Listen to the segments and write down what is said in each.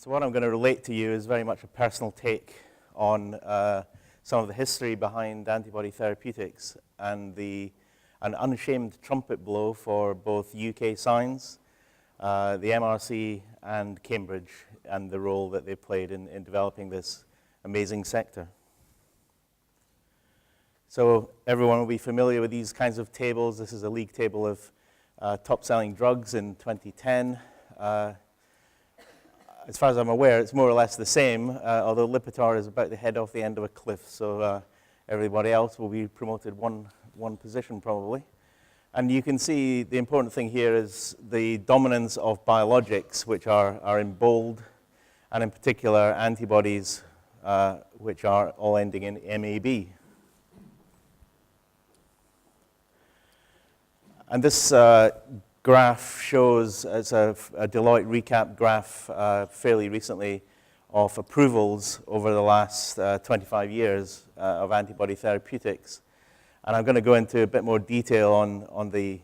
So what I'm going to relate to you is very much a personal take on some of the history behind antibody therapeutics and an unashamed trumpet blow for both UK science, the MRC, and Cambridge, and the role that they played in developing this amazing sector. So everyone will be familiar with these kinds of tables. This is a league table of top-selling drugs in 2010. As far as I'm aware, it's more or less the same, although Lipitor is about to head off the end of a cliff, so everybody else will be promoted one position probably. And you can see the important thing here is the dominance of biologics, which are in bold, and in particular antibodies, which are all ending in MAB. And this graph shows, it's a Deloitte recap graph fairly recently of approvals over the last 25 years of antibody therapeutics. And I'm going to go into a bit more detail on the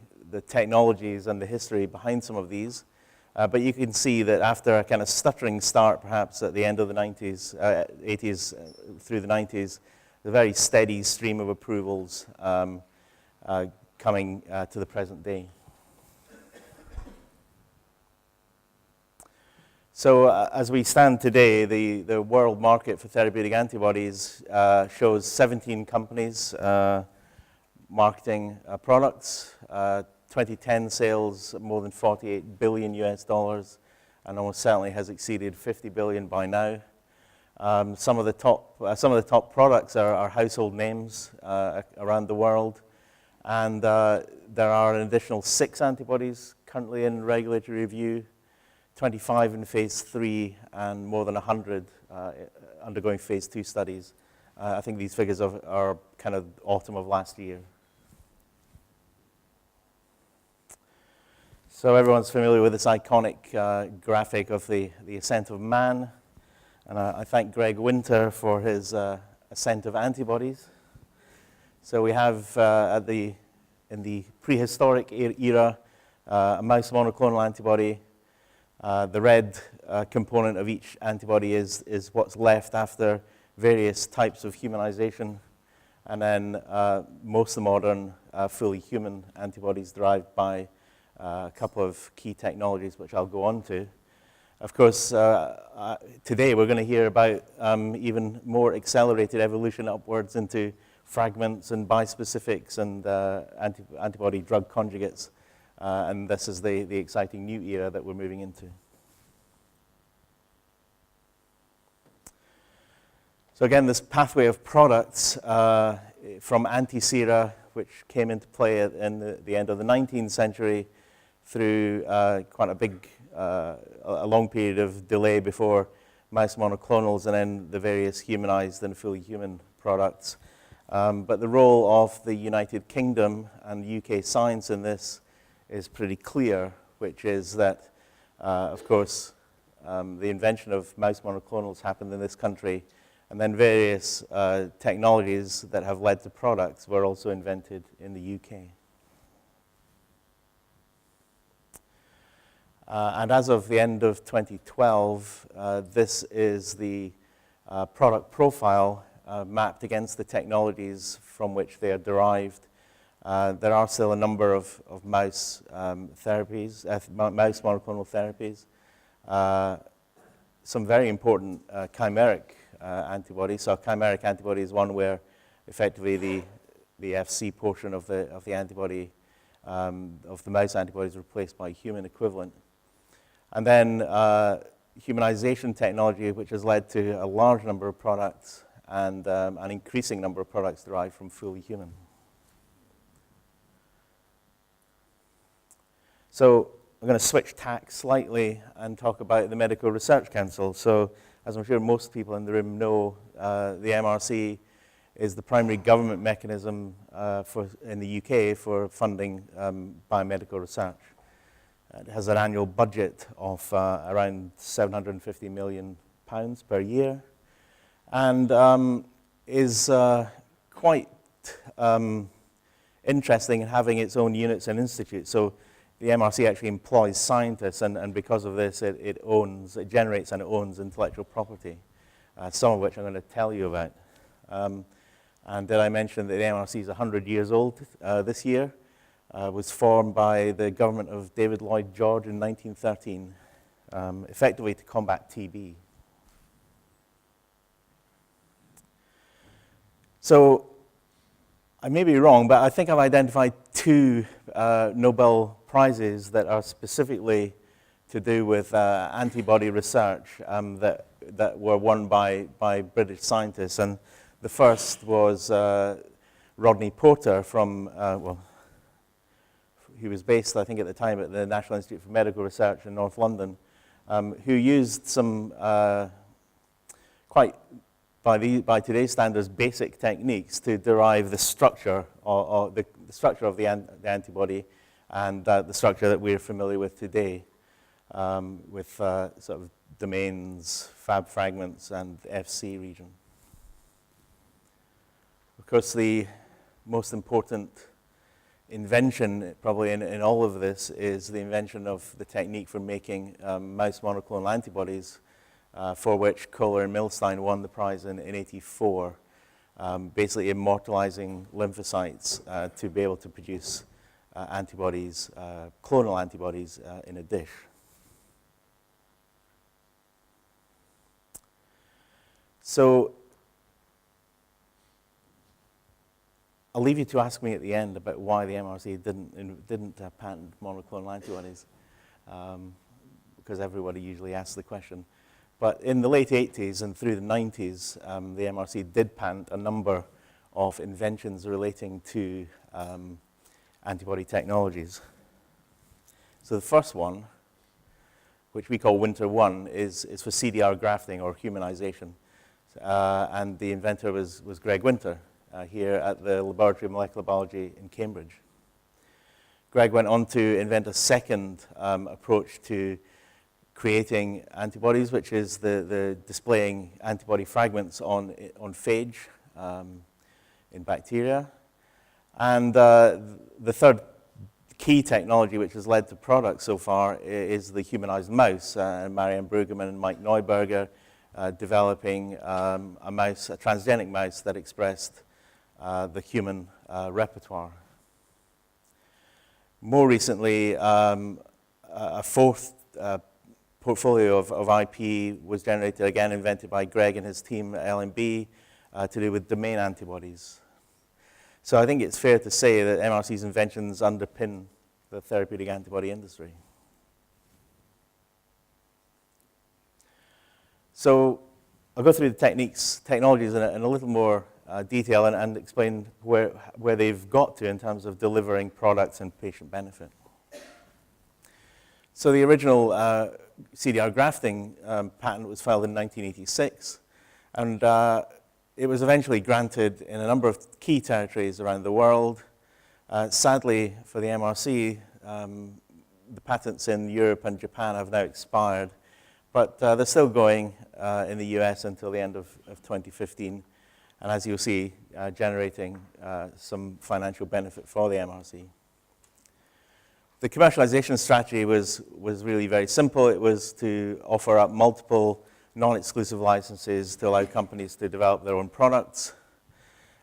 technologies and the history behind some of these. But you can see that after a kind of stuttering start, perhaps at the end of the 90s, 80s through the 90s, a very steady stream of approvals coming to the present day. So as we stand today, the world market for therapeutic antibodies shows 17 companies marketing products, 2010 sales more than $48 billion US, and almost certainly has exceeded 50 billion by now. Some of the top products are household names around the world, and there are an additional 6 antibodies currently in regulatory review, 25 in phase 3, and more than 100 undergoing phase 2 studies. I think these figures are kind of autumn of last year. So everyone's familiar with this iconic graphic of the ascent of man, and I thank Greg Winter for his ascent of antibodies. So we have in the prehistoric era a mouse monoclonal antibody. The red component of each antibody is what's left after various types of humanization, and then most of the modern fully human antibodies derived by a couple of key technologies, which I'll go on to. Of course, today we're going to hear about even more accelerated evolution upwards into fragments and bispecifics and antibody drug conjugates. And this is the exciting new era that we're moving into. So again, this pathway of products from anti-sera, which came into play in the end of the 19th century, through quite a long period of delay before mouse monoclonals, and then the various humanized and fully human products. But the role of the United Kingdom and UK science in this is pretty clear, which is that, of course, the invention of mouse monoclonals happened in this country, and then various technologies that have led to products were also invented in the UK. And as of the end of 2012, this is the product profile mapped against the technologies from which they are derived. There are still a number of mouse therapies, mouse monoclonal therapies. Some very important chimeric antibodies. So a chimeric antibody is one where effectively the FC portion of the antibody, of the mouse antibody, is replaced by a human equivalent. And then humanization technology, which has led to a large number of products and an increasing number of products derived from fully human. So I'm going to switch tack slightly and talk about the Medical Research Council. So as I'm sure most people in the room know, the MRC is the primary government mechanism in the UK for funding biomedical research. It has an annual budget of around £750 million per year, and is quite interesting in having its own units and institutes. So the MRC actually employs scientists, and because of this, it generates and it owns intellectual property, some of which I'm going to tell you about. And did I mention that the MRC is 100 years old this year? Was formed by the government of David Lloyd George in 1913, effectively to combat TB. So I may be wrong, but I think I've identified two Nobel Prizes that are specifically to do with antibody research that were won by British scientists. And the first was Rodney Porter from, he was based, I think at the time, at the National Institute for Medical Research in North London, who used some quite, by today's standards, basic techniques to derive the structure or the structure of the antibody and the structure that we're familiar with today, with sort of domains, Fab fragments, and FC region. Of course, the most important invention probably in all of this is the invention of the technique for making mouse monoclonal antibodies, for which Kohler and Milstein won the prize in 1984, basically immortalizing lymphocytes to be able to produce antibodies, clonal antibodies in a dish. So I'll leave you to ask me at the end about why the MRC didn't patent monoclonal antibodies, because everybody usually asks the question. But in the late 80s and through the 90s, the MRC did patent a number of inventions relating to antibody technologies. So the first one, which we call Winter 1, is for CDR grafting or humanization. And the inventor was Greg Winter here at the Laboratory of Molecular Biology in Cambridge. Greg went on to invent a second approach to creating antibodies, which is the displaying antibody fragments on phage in bacteria. And the third key technology which has led to products so far is the humanized mouse. Marianne Brueggemann and Mike Neuberger developing a transgenic mouse that expressed the human repertoire. More recently, a fourth portfolio of IP was generated, again invented by Greg and his team at LMB, to do with domain antibodies. So I think it's fair to say that MRC's inventions underpin the therapeutic antibody industry. So I'll go through the technologies in a little more detail and explain where they've got to in terms of delivering products and patient benefit. So the original CDR grafting patent was filed in 1986, and it was eventually granted in a number of key territories around the world. Sadly, for the MRC, the patents in Europe and Japan have now expired, but they're still going in the US until the end of 2015, and as you'll see, generating some financial benefit for the MRC. The commercialization strategy was really very simple. It was to offer up multiple non-exclusive licenses to allow companies to develop their own products.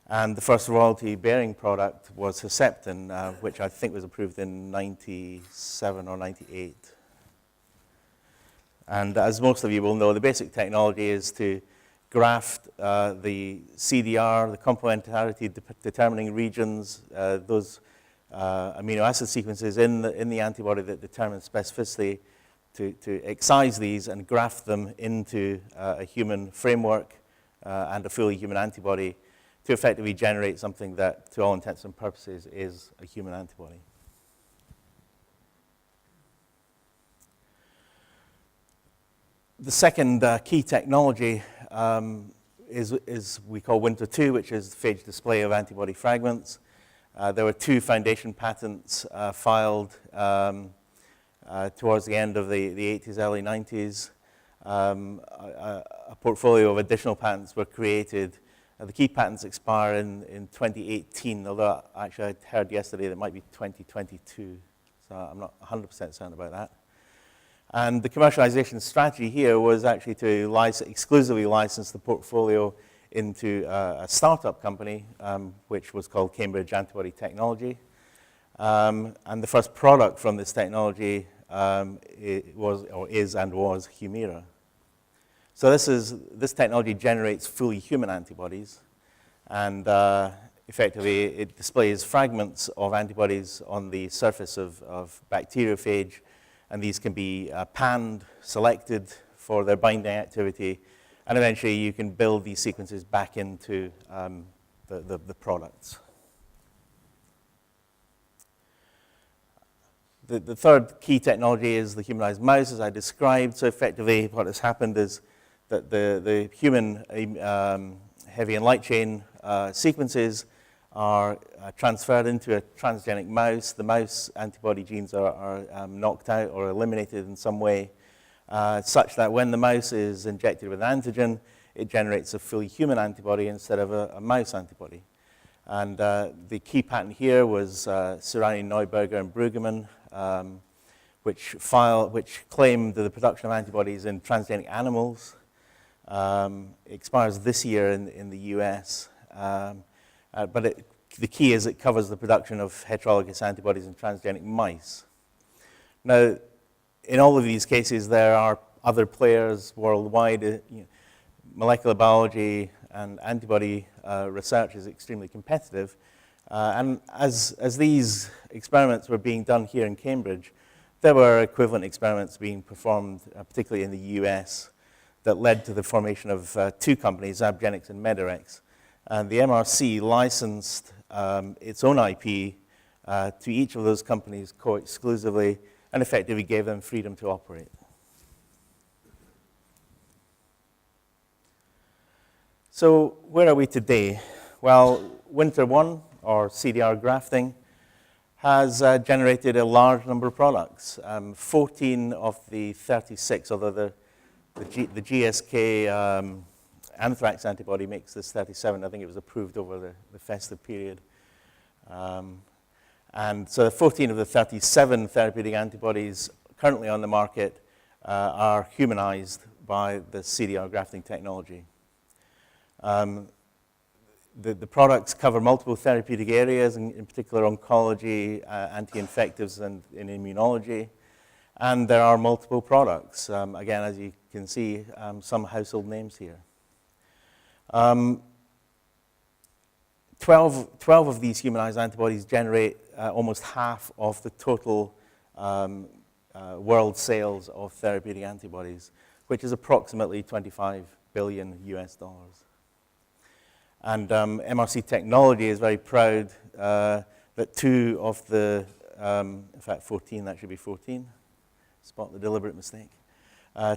And the first royalty-bearing product was Herceptin, which I think was approved in 97 or 98. And as most of you will know, the basic technology is to graft the CDR, the complementarity determining regions, those amino acid sequences in the antibody that determine specificity, to excise these and graft them into a human framework and a fully human antibody to effectively generate something that, to all intents and purposes, is a human antibody. The second key technology is we call Winter 2, which is the phage display of antibody fragments. There were two foundation patents filed towards the end of the 80s, early 90s. A portfolio of additional patents were created. The key patents expire in 2018, although actually I heard yesterday that it might be 2022. so I'm not 100% certain about that. And the commercialization strategy here was actually to exclusively license the portfolio into a startup company, which was called Cambridge Antibody Technology. And the first product from this technology was Humira. So this technology generates fully human antibodies, and effectively it displays fragments of antibodies on the surface of bacteriophage, and these can be panned, selected for their binding activity, and eventually you can build these sequences back into the products. The third key technology is the humanized mouse, as I described. So effectively what has happened is that the human heavy and light chain sequences are transferred into a transgenic mouse. The mouse antibody genes are knocked out or eliminated in some way, such that when the mouse is injected with antigen, it generates a fully human antibody instead of a mouse antibody. And the key patent here was Surani, Neuberger, and Brueggemann, which claimed the production of antibodies in transgenic animals. Expires this year in the US. But the key is it covers the production of heterologous antibodies in transgenic mice. Now, in all of these cases, there are other players worldwide. Molecular biology and antibody research is extremely competitive. And as these experiments were being done here in Cambridge, there were equivalent experiments being performed, particularly in the US, that led to the formation of two companies, Abgenix and Medirex. And the MRC licensed its own IP to each of those companies co-exclusively and effectively gave them freedom to operate. So where are we today? Well, Winter 1, or CDR grafting, has generated a large number of products. 14 of the 36, although the GSK anthrax antibody makes this 37. I think it was approved over the festive period. And so 14 of the 37 therapeutic antibodies currently on the market are humanized by the CDR grafting technology. The products cover multiple therapeutic areas, in particular oncology, anti-infectives, and in immunology. And there are multiple products. Again, as you can see, some household names here. 12 of these humanized antibodies generate almost half of the total world sales of therapeutic antibodies, which is approximately $25 billion US. And MRC Technology is very proud that 2 of the, in fact 14, that should be 14, spot the deliberate mistake.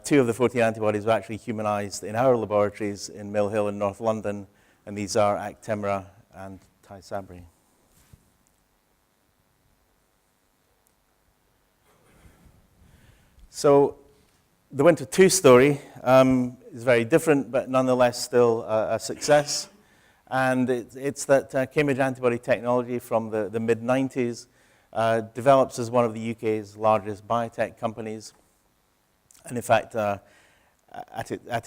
2 of the 14 antibodies were actually humanized in our laboratories in Mill Hill in North London, and these are Actemra and Tysabri. So the Winter 2 story is very different, but nonetheless still a success. And it's that Cambridge Antibody Technology from the mid-90s develops as one of the UK's largest biotech companies. And in fact, at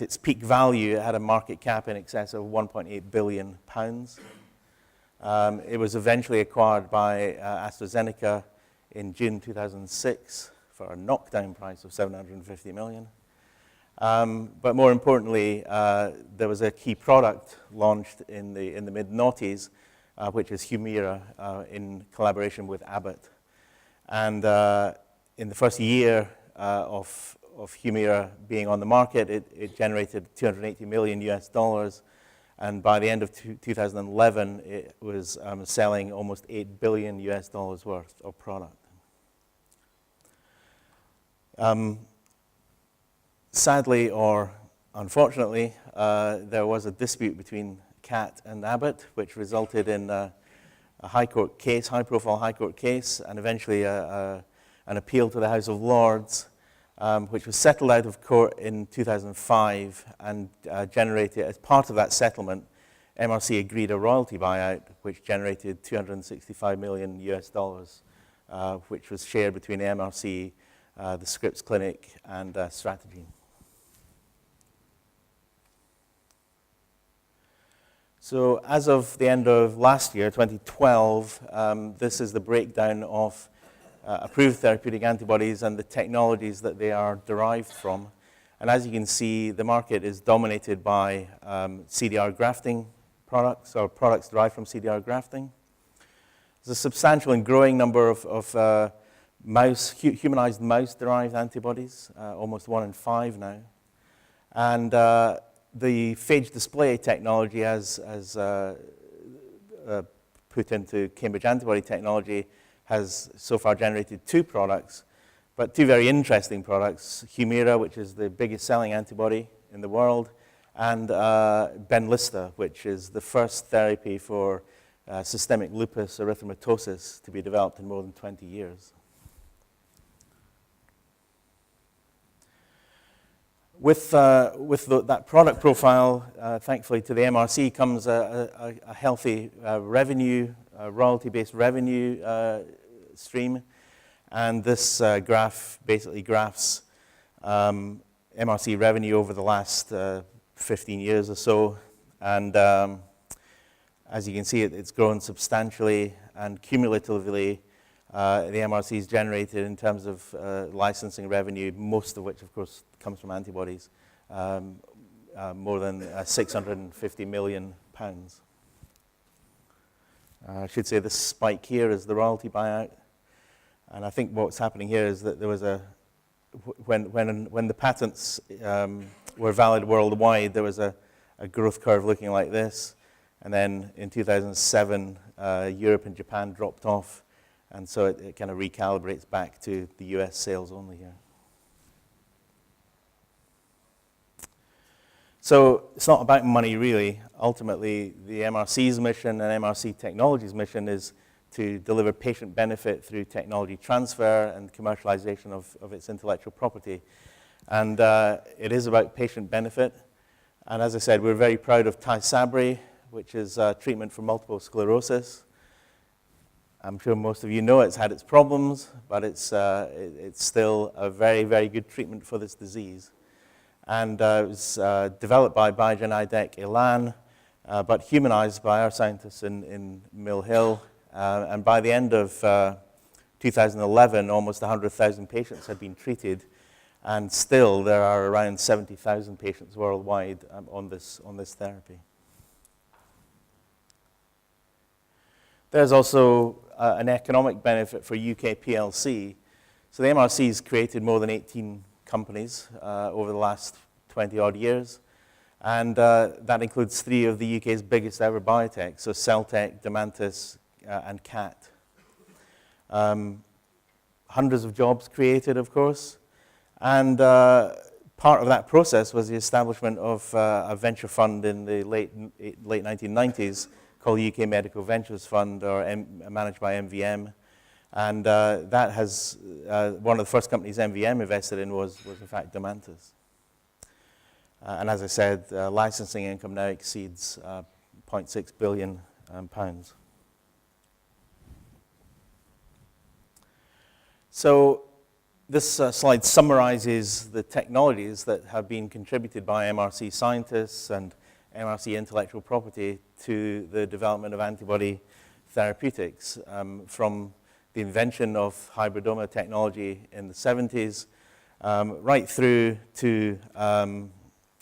its peak value, it had a market cap in excess of £1.8 billion. It was eventually acquired by AstraZeneca in June 2006 for a knockdown price of $750 million. But more importantly, there was a key product launched in the mid-noughties, which is Humira, in collaboration with Abbott. And in the first year of Humira being on the market, it generated $280 million US, and by the end of 2011, it was selling almost $8 billion US worth of product. Sadly or unfortunately, there was a dispute between CAT and Abbott, which resulted in a high-profile high court case, and eventually an appeal to the House of Lords, which was settled out of court in 2005 and generated, as part of that settlement, MRC agreed a royalty buyout, which generated $265 million US which was shared between the MRC, the Scripps Clinic, and Strategy. So as of the end of last year, 2012, this is the breakdown of approved therapeutic antibodies and the technologies that they are derived from. And as you can see, the market is dominated by CDR grafting products, or products derived from CDR grafting. There's a substantial and growing number of humanized mouse-derived antibodies, almost 1 in 5 now. And the phage display technology, as put into Cambridge antibody technology, has so far generated 2 products, but 2 very interesting products: Humira, which is the biggest selling antibody in the world, and Benlysta, which is the first therapy for systemic lupus erythematosus to be developed in more than 20 years. With that product profile, thankfully to the MRC comes a healthy royalty-based revenue stream. And this graph basically graphs MRC revenue over the last 15 years or so. And as you can see, it's grown substantially, and cumulatively, the MRC is generated in terms of licensing revenue, most of which, of course, comes from antibodies, more than 650 million pounds. I should say this spike here is the royalty buyout. And I think what's happening here is that there was when the patents were valid worldwide, there was a growth curve looking like this. And then in 2007, Europe and Japan dropped off. And so it kind of recalibrates back to the US sales only here. So it's not about money, really. Ultimately, the MRC's mission and MRC Technologies' mission is to deliver patient benefit through technology transfer and commercialization of its intellectual property. And it is about patient benefit. And as I said, we're very proud of Tysabri, which is treatment for multiple sclerosis. I'm sure most of you know it's had its problems, but it's still a very, very good treatment for this disease. And it was developed by Biogen Idec Elan, but humanized by our scientists in Mill Hill. And by the end of 2011, almost 100,000 patients had been treated, and still there are around 70,000 patients worldwide on this therapy. There's also an economic benefit for UK PLC. So the MRC has created more than 18 companies over the last 20-odd years, and that includes 3 of the UK's biggest ever biotechs, so Celtec, Demantis, and CAT. Hundreds of jobs created, of course, and part of that process was the establishment of a venture fund in the late 1990s called UK Medical Ventures Fund, or managed by MVM. And that has, one of the first companies MVM invested in was in fact Demantis. And as I said, licensing income now exceeds 0.6 billion pounds. So this slide summarizes the technologies that have been contributed by MRC scientists and MRC intellectual property to the development of antibody therapeutics, from the invention of hybridoma technology in the 70s, right through to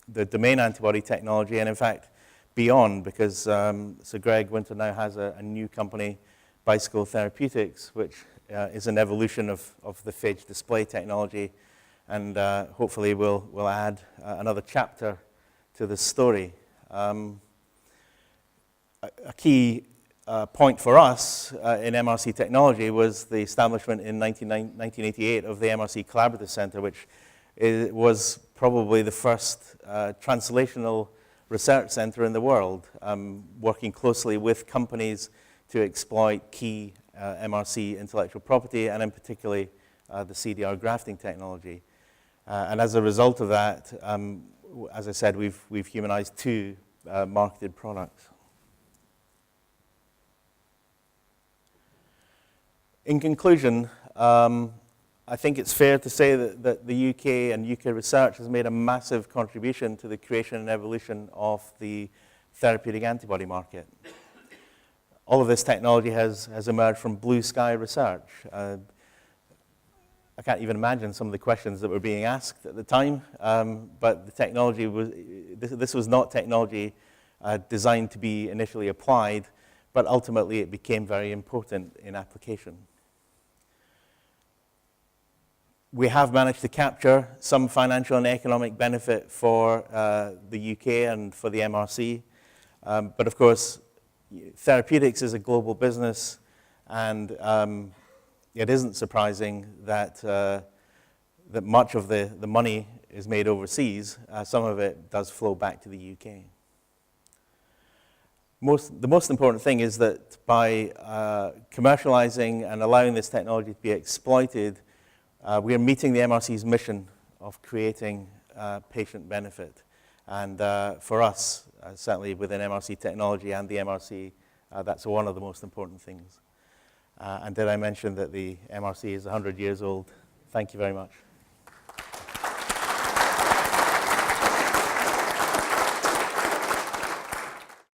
the domain antibody technology, and in fact beyond, because so Greg Winter now has a new company, Bicycle Therapeutics, which is an evolution of the phage display technology, and hopefully will add another chapter to this story. A key point for us in MRC technology was the establishment in 1988 of the MRC Collaborative Center, which was probably the first translational research center in the world, working closely with companies to exploit key MRC intellectual property, and in particular the CDR grafting technology. And as a result of that, as I said, we've humanized 2 marketed products. In conclusion, I think it's fair to say that the UK and UK research has made a massive contribution to the creation and evolution of the therapeutic antibody market. All of this technology has emerged from blue sky research. I can't even imagine some of the questions that were being asked at the time, but the technology this was not technology designed to be initially applied, but ultimately it became very important in application. We have managed to capture some financial and economic benefit for the UK and for the MRC, but of course, therapeutics is a global business, and it isn't surprising that that much of the money is made overseas. Some of it does flow back to the UK. The most important thing is that by commercializing and allowing this technology to be exploited, we are meeting the MRC's mission of creating patient benefit. And for us, certainly within MRC technology and the MRC, that's one of the most important things. And did I mention that the MRC is 100 years old? Thank you very much.